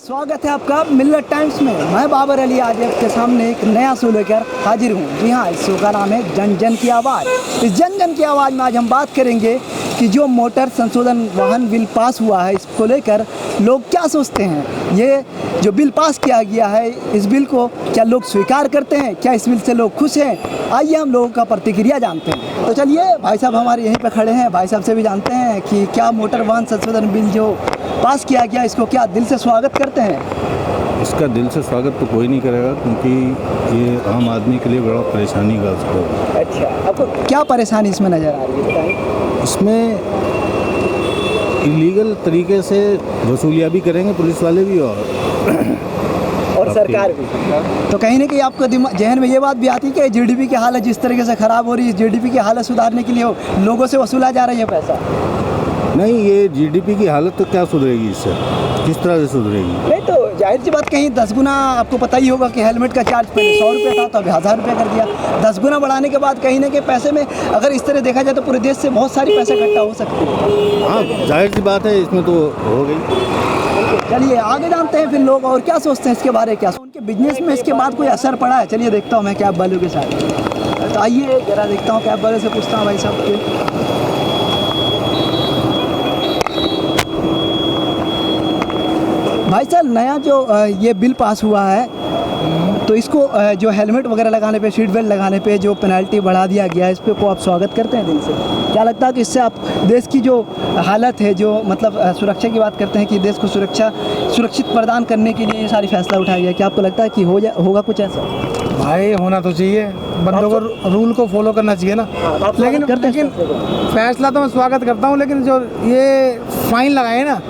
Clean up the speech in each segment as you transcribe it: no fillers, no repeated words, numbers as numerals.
स्वागत है आपका मिल्लत टाइम्स में। मैं बाबर अली आज आपके सामने एक नया शो लेकर हाजिर हूँ। जी हाँ, इस शो का नाम है जन जन की आवाज़। इस जन जन की आवाज़ में आज हम बात करेंगे कि जो मोटर संशोधन वाहन बिल पास हुआ है, इसको लेकर लोग क्या सोचते हैं। ये जो बिल पास किया गया है, इस बिल को क्या लोग स्वीकार करते हैं, क्या इस बिल से लोग खुश हैं? आइए हम लोगों का प्रतिक्रिया जानते हैं। तो चलिए, भाई साहब हमारे यहीं पर खड़े हैं, भाई साहब से भी जानते हैं कि क्या मोटर वाहन संशोधन बिल जो पास किया गया, इसको क्या दिल से स्वागत करते हैं? इसका दिल से स्वागत तो कोई नहीं करेगा, क्योंकि ये आम आदमी के लिए बड़ा परेशानी का उसको। अच्छा, आपको क्या परेशानी इसमें नज़र आ रही है, बताइए। इसमें इलीगल तरीके से वसूलियाँ भी करेंगे पुलिस वाले भी और सरकार भी। तो कहीं ना कहीं आपको जहन में ये बात भी आती है कि जीडीपी की हालत जिस तरीके से ख़राब हो रही है, जीडीपी की हालत सुधारने के लिए लोगों से वसूला जा रहा है पैसा। नहीं, ये जीडीपी की हालत तो क्या सुधरेगी इससे, किस तरह से सुधरेगी? नहीं तो जाहिर सी बात, कहीं 10 गुना आपको पता ही होगा कि हेलमेट का चार्ज पहले 100 रुपये था, तो अभी 1000 रुपये कर दिया। 10 गुना बढ़ाने के बाद कहीं ना कहीं पैसे में अगर इस तरह देखा जाए तो पूरे देश से बहुत सारी पैसे इकट्ठा हो सकती है। हाँ, जाहिर सी बात है, इसमें तो हो गई। चलिए आगे जानते हैं फिर लोग और क्या सोचते हैं इसके बारे में, क्या उनके बिजनेस में इसके बाद कोई असर पड़ा है। चलिए देखता हूँ मैं कैब वालों के साथ। तो आइए जरा देखता हूँ, कैब वाले से पूछता हूँ भाई साहब के। भाई साहब, नया जो ये बिल पास हुआ है, तो इसको जो हेलमेट वगैरह लगाने पे, सीट बेल्ट लगाने पे जो पेनल्टी बढ़ा दिया गया है, इस पे को आप स्वागत करते हैं दिल से? क्या लगता है कि इससे आप देश की जो हालत है, जो मतलब सुरक्षा की बात करते हैं कि देश को सुरक्षित प्रदान करने के लिए ये सारी फैसला उठाया गया, क्या आपको लगता है कि होगा कुछ ऐसा? भाई होना तो चाहिए, बंदों को रूल को फॉलो करना चाहिए ना। लेकिन फैसला तो मैं स्वागत करता हूँ, लेकिन जो ये फाइन लगाए ना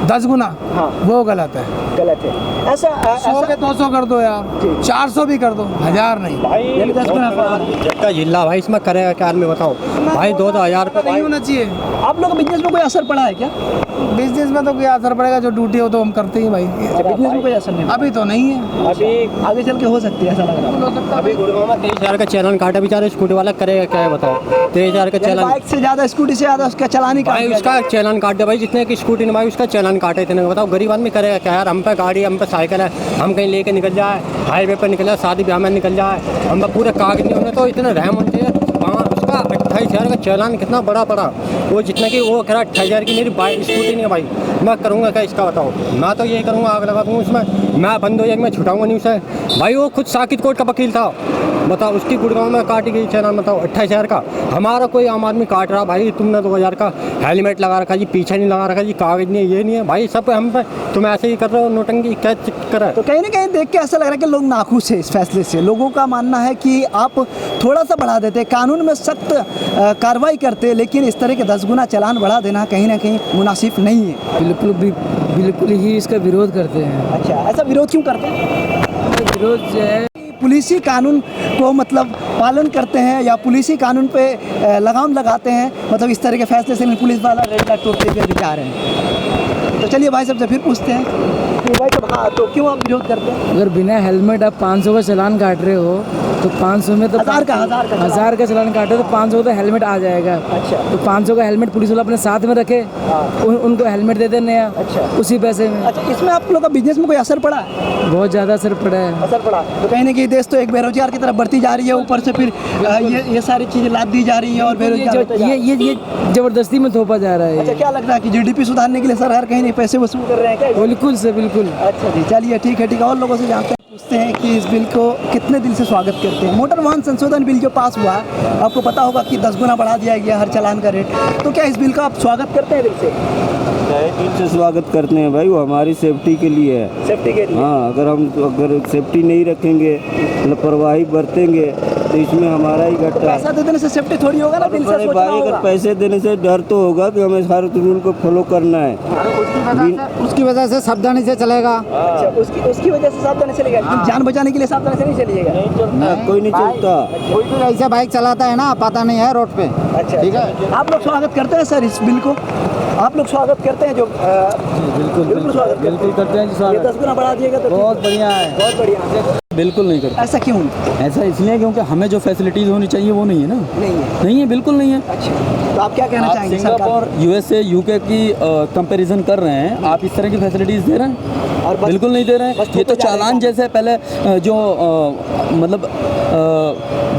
10 गुना, हाँ, वो गलत है। गलत है ऐसा 100 पे 200 कर दो यार, 400 भी कर दो, 1000 नहीं भाई। 10 गुना का जिला भाई इसमें करेगा क्या आदमी, बताओ भाई। 2000 रुपये नहीं होना चाहिए। आप लोग बिजनेस में कोई असर पड़ा है क्या? बिजनेस में तो क्या असर पड़ेगा, जो ड्यूटी हो तो हम करते हैं भाई। बिजनेस में कोई असर नहीं, अभी तो नहीं है, अभी आगे चल के हो सकती है, ऐसा लग रहा है। अभी गुड़गांव में 23,000 का चालान काटा बेचारा स्कूटी वाला, करेगा क्या है बताओ। 23,000 का चालान, बाइक से ज़्यादा स्कूटी से ज़्यादा उसका चालान ही भाई, उसका चालान काट दे भाई। जितने की स्कूटी ने भाई उसका चालान काटे इतने, बताओ गरीब आदमी करेगा क्या यार। हम पे गाड़ी, हम पे साइकिल है, हम कहीं लेके निकल जाए, हाईवे पर निकल जाए, शादी ब्याह में निकल जाए, हम पे पूरे कागज नहीं होने, तो इतने रहम होते हैं। वहाँ उसका 28,000 का चालान कितना बड़ा पड़ा, वो जितना कि वो कह रहा 28,000 की मेरी बाइक स्कूटी नहीं है भाई, मैं करूँगा क्या इसका बताओ। मैं तो यही करूँगा, आग लगा दूँगा उसमें, मैं बंद हो जाएगी, मैं छुटाऊँगा नहीं उसे भाई। वो खुद साकित कोर्ट का वकील था, बताओ उसकी गुड़गांव में काटी गई चालान, बताओ 28,000 का। हमारा कोई आम आदमी काट रहा भाई, तुमने 2000 का हेलमेट लगा रखा जी, पीछे नहीं लगा रखा जी, कागज नहीं, ये नहीं है भाई, सब हम पे तुम ऐसे ही कर रहे हो, नोटंकी क्या चक्कर है। तो कहीं ना कहीं देख के ऐसा लग रहा है कि लोग नाखुश है इस फैसले से। लोगों का मानना है कि आप थोड़ा सा बढ़ा देते, कानून में सख्त कार्रवाई करते, लेकिन इस तरह के 10 गुना चालान बढ़ा देना कहीं ना कहीं मुनासिब नहीं है। बिल्कुल ही इसका विरोध करते हैं। अच्छा, ऐसा विरोध क्यों करते हैं? विरोध जो है, पुलिसी कानून को मतलब पालन करते हैं या पुलिसी कानून पे लगाम लगाते हैं, मतलब इस तरह के फैसले से पुलिस वाला रेड लाइट तोड़ते हुए जा रहे हैं। तो चलिए भाई साहब से फिर पूछते हैं कि भाई साहब, हाँ, तो क्यों आप विरोध करते हैं? अगर बिना हेलमेट आप 500 का चालान काट रहे हो, तो 500 में तो 1000 का चालान काटे तो 500 का हेलमेट आ जाएगा। अच्छा, तो 500 का हेलमेट पुलिस वाला अपने साथ में रखे, उनको हेलमेट दे देने हैं। अच्छा, उसी पैसे में। अच्छा, इसमें आप लोग का बिजनेस में कोई असर पड़ा है? बहुत ज़्यादा असर पड़ा है। असर पड़ा तो कहीं ना कहीं देश तो एक बेरोजगार की तरफ बढ़ती जा रही है, ऊपर से फिर ये सारी चीज़ें लाद दी जा रही है और बेरोजगार ये जबरदस्ती में थोपा जा रहा है। अच्छा, क्या लगता है कि जीडीपी सुधारने के लिए सरकार कहीं नहीं पैसे वसूल कर रहे हैं क्या? बिल्कुल से बिल्कुल। अच्छा जी, चलिए ठीक है। और लोगों से जानते हैं, पूछते हैं कि इस बिल को कितने दिल से स्वागत करते हैं। मोटर वाहन संशोधन बिल जो पास हुआ है, आपको पता होगा कि 10 गुना बढ़ा दिया गया हर चालान का रेट, तो क्या इस बिल का आप स्वागत करते हैं दिल से? दिल से स्वागत करते हैं भाई, वो हमारी सेफ्टी के लिए है। सेफ्टी के लिए? हाँ, अगर सेफ्टी नहीं रखेंगे, लापरवाही बरतेंगे, तो इसमें हमारा ही घाटा है। पैसा दे देने से सेफ्टी थोड़ी होगा ना, दिल से बड़े सोचना भाई, होगा। अगर पैसे देने से डर तो होगा कि हमें हर रूल को फॉलो करना है। उसकी वजह से सावधानी से चलेगा। अच्छा, उसकी वजह से सावधानी चलेगा, लेकिन जान बचाने के लिए सावधानी से नहीं चलिएगा। कोई नहीं चलता। कोई भी ऐसा बाइक चलाता है ना, पता नहीं है रोड पे। अच्छा, ठीक है। आप लोग स्वागत करते हैं सर इस बिल को? आप लोग स्वागत करते हैं जो बिल्कुल स्वागत बिल्कुल करते हैं जी स्वागत। ये 10 गुना बढ़ा दिएगा तो बहुत बढ़िया है। बहुत बढ़िया। बिल्कुल नहीं करते। ऐसा क्यों? ऐसा इसलिए क्योंकि हमें जो फैसिलिटीज़ होनी चाहिए वो नहीं है ना। नहीं है। नहीं है, बिल्कुल नहीं है। अच्छा, तो आप क्या कहना आप चाहेंगे? सिंगापुर, यूएसए, यूके की कंपैरिजन कर रहे हैं, आप इस तरह की फैसिलिटीज़ दे रहे हैं? और बस- बिल्कुल नहीं दे रहे बस हैं। ये तो ठोके जा रहे हैं चालान काम। जैसे पहले जो मतलब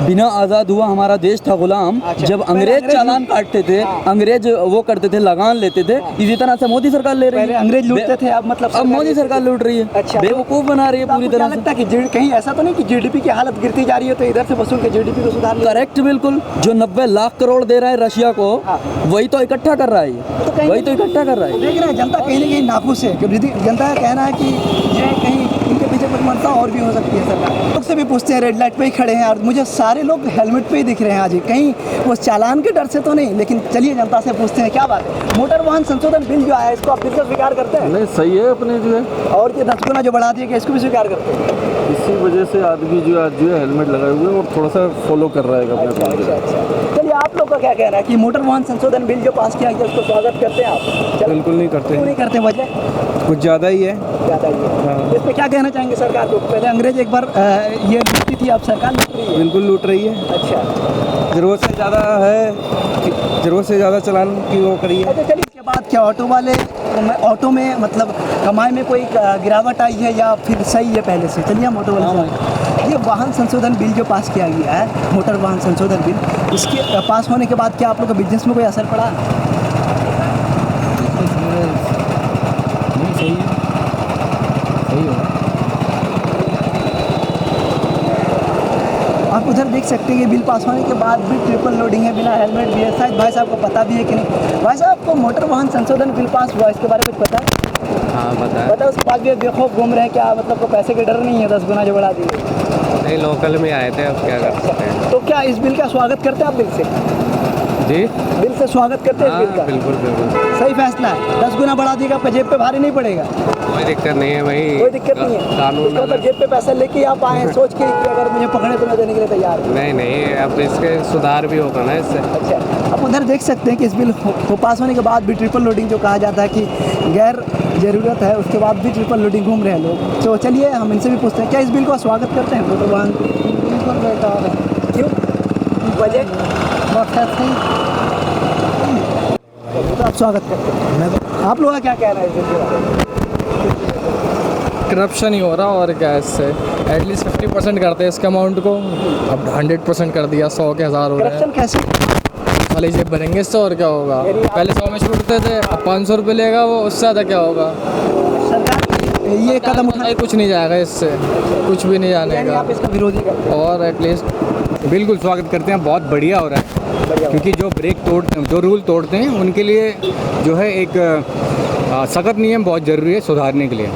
बिना आज़ाद हुआ हमारा देश था गुलाम, अच्छा, जब पहले अंग्रेज अंग्रेज चालान काटते थे, हाँ। अंग्रेज वो करते थे, लगान लेते थे, इसी तरह से मोदी सरकार ले रही पहले है। अंग्रेज लूटते थे, अब मतलब अब मोदी सरकार लूट रही है। अच्छा, बेवकूफ़ बना रही है तो पूरी आपको क्या तरह से। लगता है कि कहीं ऐसा तो नहीं कि जीडीपी की हालत गिरती जा रही है, तो इधर से वसूल के जीडीपी को सुधार लिया? करेक्ट, बिल्कुल। जो 90 लाख करोड़ दे रहा है रशिया को, हाँ। वही तो इकट्ठा कर रहा है ये। तो कहीं वही तो इकट्ठा कर रहा है। देख रहे हैं जनता कहीं ना कहीं नाखुश है, क्योंकि जनता का कहना है कि ये कहीं इनके पीछे कुछ मनसा और भी हो सकती है सरकार। लोग से भी पूछते हैं, रेड लाइट पे ही खड़े हैं और मुझे सारे लोग हेलमेट पे ही दिख रहे हैं आज ही, कहीं वो चालान के डर से तो नहीं। लेकिन चलिए जनता से पूछते हैं क्या बात है। मोटर वाहन संशोधन बिल जो आया है, इसको आप दिल से स्वीकार करते हैं? नहीं, सही है अपने जो है, और ये 10 गुना जो बढ़ा दिया गया, इसको भी स्वीकार करते हैं? इसी वजह से आदमी जो आज जो है हेलमेट लगाए हुए और थोड़ा सा फॉलो कर रहा है अपने को। अच्छा। चलिए आप लोग का क्या कहना है कि मोटर वाहन संशोधन बिल जो पास किया गया, उसको स्वागत करते हैं आप? बिल्कुल नहीं करते, क्यों नहीं करते? वजह कुछ ज़्यादा ही है। ज़्यादा ही है। इस पे क्या कहना चाहेंगे सरकार को? पहले अंग्रेज एक बार ये लूटती थी, अब सरकार लूट रही है। बिल्कुल लूट रही है। अच्छा, ज़रूरत से ज़्यादा है, ज़रूरत से ज़्यादा चलान की वो करी है। अच्छा चलिए, इसके बाद क्या ऑटो वाले ऑटो में मतलब कमाई में कोई गिरावट आई है या फिर सही है पहले से? चलिए हम ऑटो वाले से, ये वाहन संशोधन बिल जो पास किया गया है, मोटर वाहन संशोधन बिल, इसके पास होने के बाद क्या आप लोग के बिजनेस में कोई असर पड़ा? नहीं, सही है, सही है। आप उधर देख सकते हैं कि बिल पास होने के बाद भी ट्रिपल लोडिंग है, बिना हेलमेट भी है। शायद भाई साहब को पता भी है कि नहीं? भाई साहब को मोटर वाहन संशोधन बिल पास हुआ, इसके बारे में कुछ पता है? हाँ पता है। पता है, उसके बाद भी बेखौफ घूम रहे हैं क्या? मतलब को पैसे के डर नहीं है 10 गुना जो बढ़ा दिए? नहीं, लोकल में आए थे, अब क्या कर सकते हैं। तो क्या इस बिल का स्वागत करते हैं आप? दिल से जी दिल से स्वागत करते हैं हाँ, इस बिल का? बिल्कुल बिल्कुल, सही फैसला है। 10 गुना बढ़ा दिएगा, आपका जेब पे भारी नहीं पड़ेगा? कोई दिक्कत नहीं है भाई। कोई दिक्कत नहीं है। कानून इसका मतलब जेब पे पैसा लेके आप आए हैं सोच के कि अगर मुझे पकड़े तो मैं देने के लिए तैयार हूँ? नहीं नहीं, अब इसके सुधार भी होगा ना इससे। अच्छा, आप उधर देख सकते हैं कि इस बिल को पास होने के बाद भी ट्रिपल लोडिंग जो कहा जाता है कि गैर ज़रूरत है, उसके बाद भी ट्रिपल लोडिंग घूम रहे हैं लोग। तो चलिए हम इनसे भी पूछते हैं, क्या इस बिल का स्वागत करते हैं मोटर वाहन? बिल्कुल बेकार है। क्यों? वजह? तो आप स्वागत करते हैं। आप लोग का क्या कहना है इस बिल के बारे में? करप्शन ही हो रहा और क्या है इससे। एटलीस्ट 50% करते हैं इसके अमाउंट को, अब 100% कर दिया, 100 के 1000 हो रहे हैं। करप्शन कैसे? वाले जेब भरेंगे इससे और क्या होगा। पहले 100 में छूटते थे, अब 500 रुपये लेगा वो, उससे ज़्यादा क्या होगा। सरकार ये कदम उठाए, कुछ नहीं जाएगा इससे, कुछ भी नहीं जाने यानी का। आप इसका विरोधी करते हैं? और एटलीस्ट बिल्कुल स्वागत करते हैं, बहुत बढ़िया हो रहा है। क्योंकि जो रूल तोड़ते हैं उनके लिए जो है एक सख्त नियम बहुत ज़रूरी है सुधारने के लिए।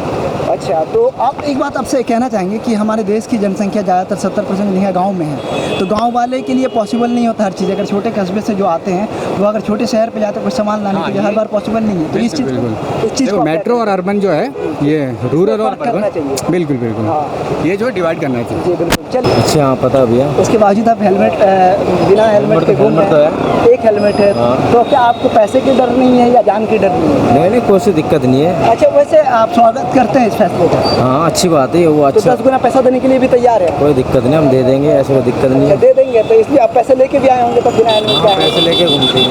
अच्छा, तो आप एक बात आपसे कहना चाहेंगे कि हमारे देश की जनसंख्या ज़्यादातर 70% नहीं है गाँव में है, तो गांव वाले के लिए पॉसिबल नहीं होता हर चीज़। अगर छोटे कस्बे से जो आते हैं वो अगर छोटे शहर पे जाते हैं कुछ सामान लाने के लिए हर बार पॉसिबल नहीं है। तो इस चीज़ देखो, मेट्रो और अर्बन जो है ये रूरल और करना चाहिए। बिल्कुल बिल्कुल ये जो है डिवाइड करना चाहिए। जी बिल्कुल। चलिए, अच्छा हाँ पता भैया। उसके बावजूद आप हेलमेट बिना हेलमेट के घूम रहे हैं। एक हेलमेट है, तो क्या आपको पैसे की डर नहीं है या जान की डर नहीं है? नहीं कोई सी दिक्कत नहीं है। अच्छा, वैसे आप स्वागत करते हैं इस फैसले का? हाँ अच्छी बात है वो, तो अच्छा 10 गुना पैसा देने के लिए भी तैयार है? कोई दिक्कत नहीं, हम दे देंगे, ऐसे कोई दिक्कत नहीं है। दे देंगे, तो इसलिए आप पैसे लेके भी आए होंगे तब बिना हेलमेट के आए हैं। पैसे लेके घूमते हैं।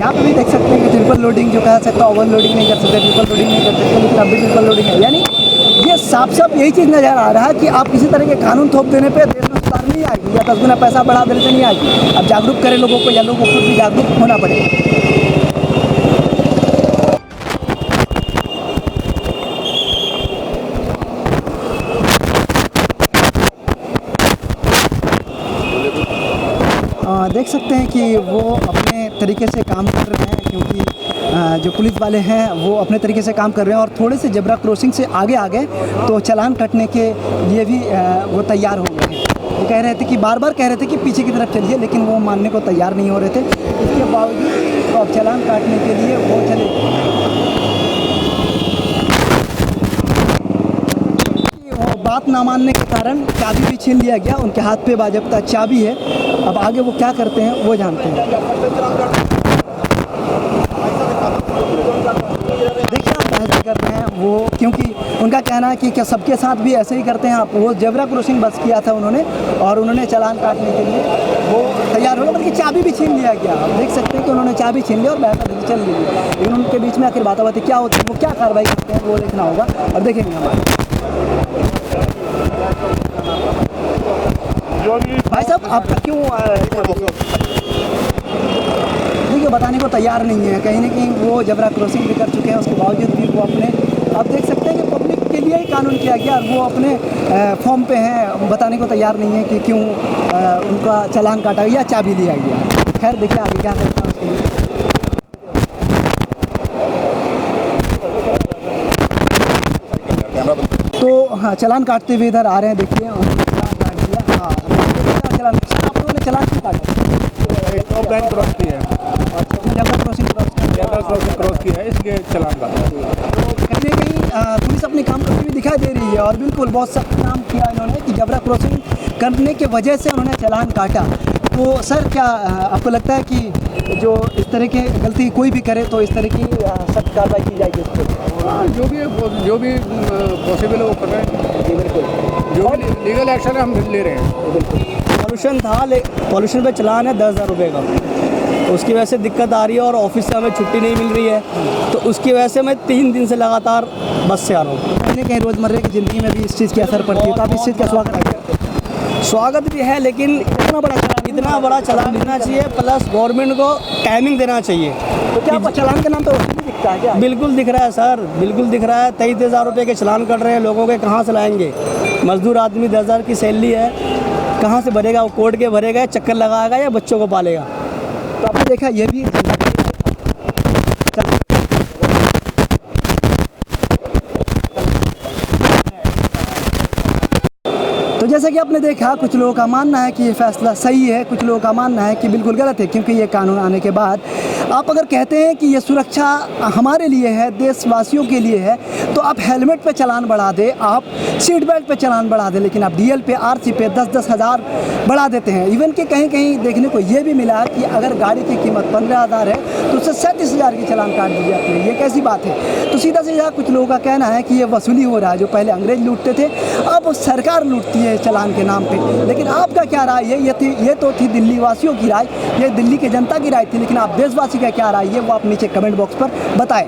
यहाँ पे भी देख सकते हैं कि ट्रिपल लोडिंग जो कह सकता है, ओवर लोडिंग नहीं कर सकते, ट्रिपल लोडिंग नहीं कर सकते, लेकिन अभी ट्रिपल लोडिंग है। यानी ये साफ साफ यही चीज़ नज़र आ रहा है कि आप किसी तरह के कानून थोप देने पे देश में सुधार नहीं आएगी, या 10 गुना पैसा बढ़ा देने से नहीं आएगी। अब जागरूक करें लोगों को, या लोगों को खुद भी जागरूक होना पड़ेगा। देख सकते हैं कि वो अपने तरीके से काम कर रहे हैं, क्योंकि जो पुलिस वाले हैं वो अपने तरीके से काम कर रहे हैं और थोड़े से जेब्रा क्रॉसिंग से आगे आ गए तो चालान कटने के लिए भी वो तैयार हो गए हैं। वो कह रहे थे कि बार बार कह रहे थे कि पीछे की तरफ चलिए, लेकिन वो मानने को तैयार नहीं हो रहे थे। इसके बावजूद तो अब चालान काटने के लिए वो चले। बात ना मानने के कारण चाबी भी छीन लिया गया, उनके हाथ पे बाजबता चाबी है। अब आगे वो क्या करते हैं वो जानते हैं। देखिए आप बहस कर रहे हैं वो, क्योंकि उनका कहना है कि क्या सबके साथ भी ऐसे ही करते हैं आप। वो जेब्रा क्रॉसिंग बस किया था उन्होंने और उन्होंने चालान काटने के लिए वो तैयार हो गए, बल्कि चाबी भी छीन लिया गया। आप देख सकते हैं कि उन्होंने चाबी छीन लिया और बहकर चल ली। लेकिन उनके बीच में आखिर बातें क्या होती है, वो क्या कार्रवाई करते हैं, वो देखना होगा और देखेंगे हमारे। भाई साहब आपका क्यों देखिए बताने को तैयार नहीं है, कहीं ना कहीं वो जबरा क्रॉसिंग भी कर चुके हैं, उसके बावजूद भी वो अपने आप देख सकते हैं कि पब्लिक के लिए ही कानून किया गया और वो अपने फॉर्म पे हैं, बताने को तैयार नहीं है कि क्यों उनका चालान काटा गया, चाबी लिया गया। खैर देखिए आगे क्या करता है उसके लिए। तो हाँ चालान काटते हुए इधर आ रहे हैं, देखिए उन्होंने चालान काट दिया। हाँ चालान आप लोगों ने चालान क्यों काटा? टॉप लाइन क्रॉस की है, जबरा क्रॉसिंग क्रॉस की है, इसलिए चालान काटा। कहीं ना कहीं पुलिस अपनी काम करती हुई दिखाई दे रही है और बिल्कुल बहुत सख्त काम किया इन्होंने कि जबरा क्रॉसिंग करने के वजह से उन्होंने चालान काटा। तो सर क्या आपको लगता है कि जो इस तरह की गलती कोई भी करे तो इस तरह की सख्त कार्रवाई की जाएगी उस पर? जो भी पॉसिबल है वो कर रहे हैं। बिल्कुल जो भी लीगल एक्शन है हम ले रहे हैं। बिल्कुल पॉल्यूशन था, पॉल्यूशन पे चलान है 10,000 रुपये का, तो उसकी वजह से दिक्कत आ रही है और ऑफिस से हमें छुट्टी नहीं मिल रही है, तो उसकी वजह से मैं 3 दिन से लगातार बस से आ रहा हूँ। कहीं कहीं रोज़मर्रा की ज़िंदगी में भी इस चीज़ की असर पड़ती है, तो आप इस चीज़ का स्वागत भी है, लेकिन इतना बड़ा चालान देना चाहिए, प्लस गवर्नमेंट को टाइमिंग देना चाहिए। तो क्या आपको चालान के नाम पे वसूली दिखता है क्या? बिल्कुल दिख रहा है सर, बिल्कुल दिख रहा है। 23,000 रुपये के चालान कट रहे हैं, लोगों के कहाँ से लाएंगे? मजदूर आदमी 10,000 की सैलरी है, कहाँ से भरेगा? वो कोर्ट के भरेगा, चक्कर लगाएगा या बच्चों को पालेगा? तो आपने देखा ये भी तो जैसा कि आपने देखा कुछ लोगों का मानना है कि ये फैसला सही है, कुछ लोगों का मानना है कि बिल्कुल गलत है, क्योंकि ये कानून आने के बाद आप अगर कहते हैं कि ये सुरक्षा हमारे लिए है, देशवासियों के लिए है, तो आप हेलमेट पे चालान बढ़ा दें, आप सीट बेल्ट पे चालान बढ़ा दें, लेकिन आप डीएल पे आरसी पे 10-10 हज़ार बढ़ा देते हैं। इवन कि कहीं कहीं देखने को ये भी मिला कि अगर गाड़ी की कीमत 15,000 है तो उससे 37,000 की चालान काट दी जाती है। ये कैसी बात है? तो सीधा सीधा कुछ लोगों का कहना है कि ये वसूली हो रहा है, जो पहले अंग्रेज लूटते थे अब सरकार लूटती है चालान के नाम पे। लेकिन आपका क्या राय है? ये तो थी दिल्ली वासियों की राय, ये दिल्ली के जनता की राय थी, लेकिन आप देशवासी का क्या राय है वो आप नीचे कमेंट बॉक्स पर बताएं।